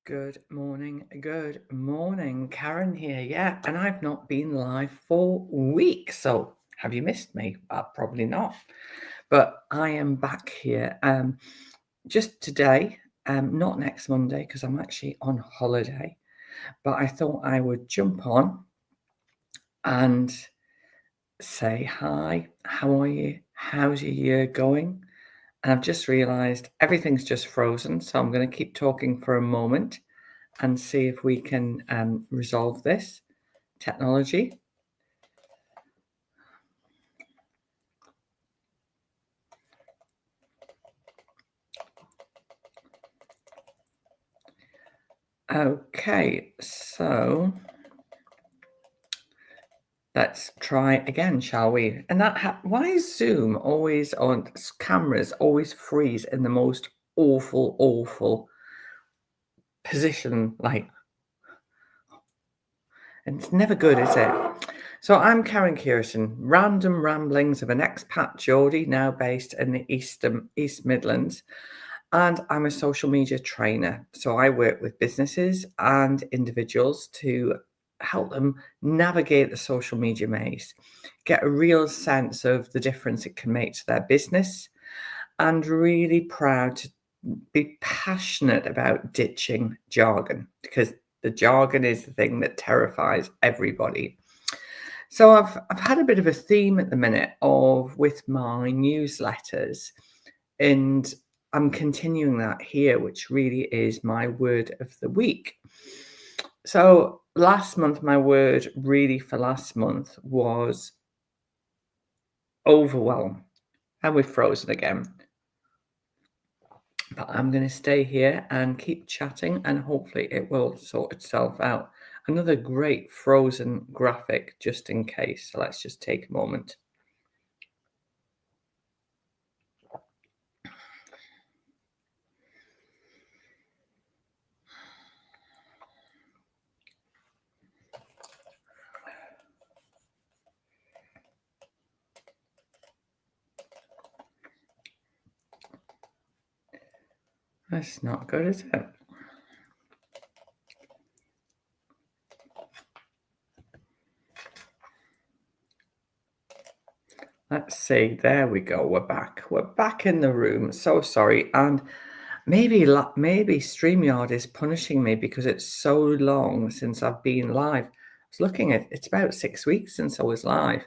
Good morning. Good morning. Karen here. Yeah, and I've not been live for weeks. So have you missed me? Probably not. But I am back here just today, not next Monday because I'm actually on holiday. But I thought I would jump on and say hi. How are you? How's your year going? And I've just realized everything's just frozen. So I'm going to keep talking for a moment and see if we can resolve this technology. Okay, so let's try again, shall we? And why is Zoom always on cameras always freeze in the most awful position, like, and it's never good, is it? So I'm Karen Kierson, random ramblings of an expat Geordie now based in the East Midlands. And I'm a social media trainer. So I work with businesses and individuals to help them navigate the social media maze, get a real sense of the difference it can make to their business, and really proud to be passionate about ditching jargon because the jargon is the thing that terrifies everybody. So I've had a bit of a theme at the minute of with my newsletters, and I'm continuing that here, which really is my word of the week. So last month, my word really for last month was overwhelm. And we've frozen again. But I'm going to stay here and keep chatting, and hopefully it will sort itself out. Another great frozen graphic just in case. So let's just take a moment. That's not good, is it? Let's see. There we go. We're back. We're back in the room. So sorry. And maybe StreamYard is punishing me because it's so long since I've been live. I was looking at it's about 6 weeks since I was live.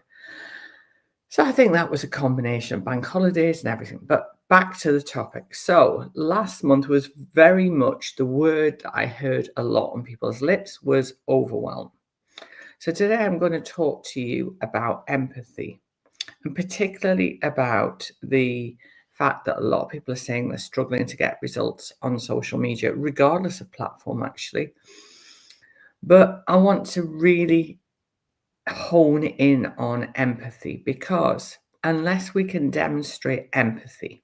So I think that was a combination of bank holidays and everything. But back to the topic. So last month was very much the word that I heard a lot on people's lips was overwhelm. So today I'm going to talk to you about empathy, and particularly about the fact that a lot of people are saying they're struggling to get results on social media, regardless of platform, actually. But I want to really hone in on empathy because unless we can demonstrate empathy,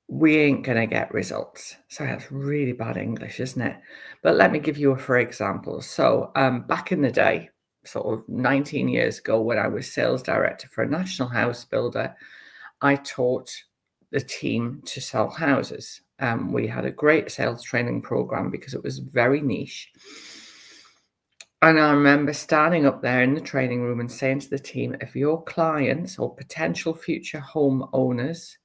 we ain't going to get results. So that's really bad English, isn't it? But let me give you a for example. So back in the day, sort of 19 years ago, when I was sales director for a national house builder, I taught the team to sell houses. We had a great sales training program because it was very niche. And I remember standing up there in the training room and saying to the team, if your clients or potential future homeowners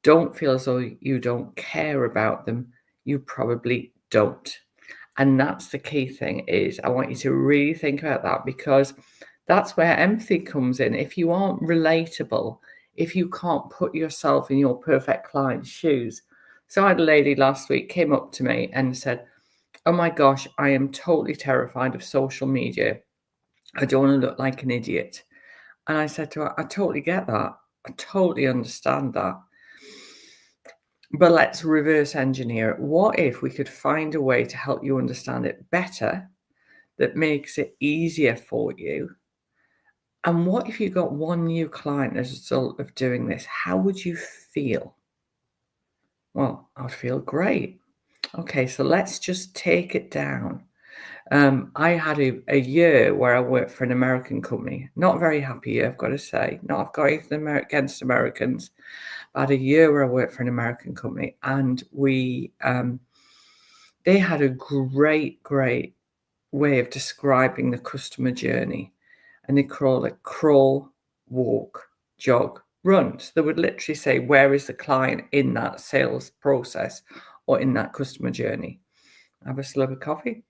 don't feel as though you don't care about them, you probably don't. And that's the key thing is I want you to really think about that because that's where empathy comes in. If you aren't relatable, if you can't put yourself in your perfect client's shoes. So I had a lady last week came up to me and said, oh my gosh, I am totally terrified of social media. I don't want to look like an idiot. And I said to her, I totally get that. I totally understand that. But let's reverse engineer it. What if we could find a way to help you understand it better that makes it easier for you? And what if you got one new client as a result of doing this? How would you feel? Well, I'd feel great. Okay, so let's just take it down. I had a year where I worked for an American company. Not a very happy year, I've got to say. Not I've got anything against Americans. I had a year where I worked for an American company, and we They had a great way of describing the customer journey, and they call it crawl, walk, jog, run. So they would literally say, where is the client in that sales process or in that customer journey? Have a slug of coffee.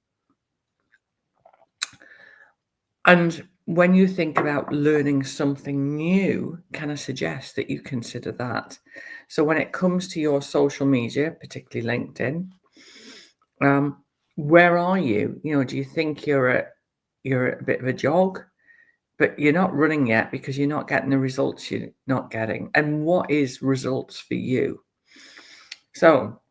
And when you think about learning something new, can I suggest that you consider that? So when it comes to your social media, particularly LinkedIn, where are you? You know, do you think you're at a bit of a jog, but you're not running yet because you're not getting the results you're not getting? And what is results for you? So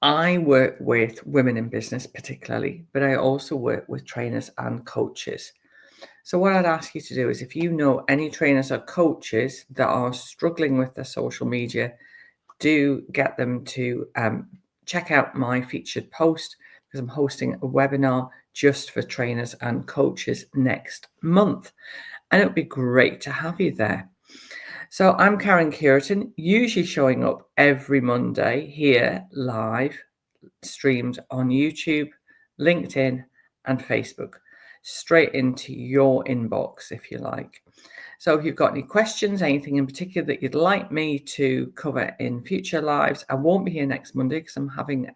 I work with women in business particularly, but I also work with trainers and coaches. So what I'd ask you to do is, if you know any trainers or coaches that are struggling with their social media, do get them to check out my featured post, because I'm hosting a webinar just for trainers and coaches next month. And it would be great to have you there. So I'm Karen Keratin, usually showing up every Monday here live, streamed on YouTube, LinkedIn, and Facebook, straight into your inbox if you like. So if you've got any questions, anything in particular that you'd like me to cover in future lives, I won't be here next Monday because I'm having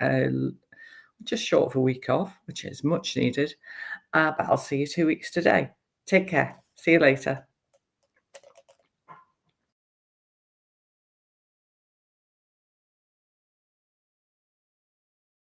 just short of a week off, which is much needed. But I'll see you 2 weeks today. Take care. See you later.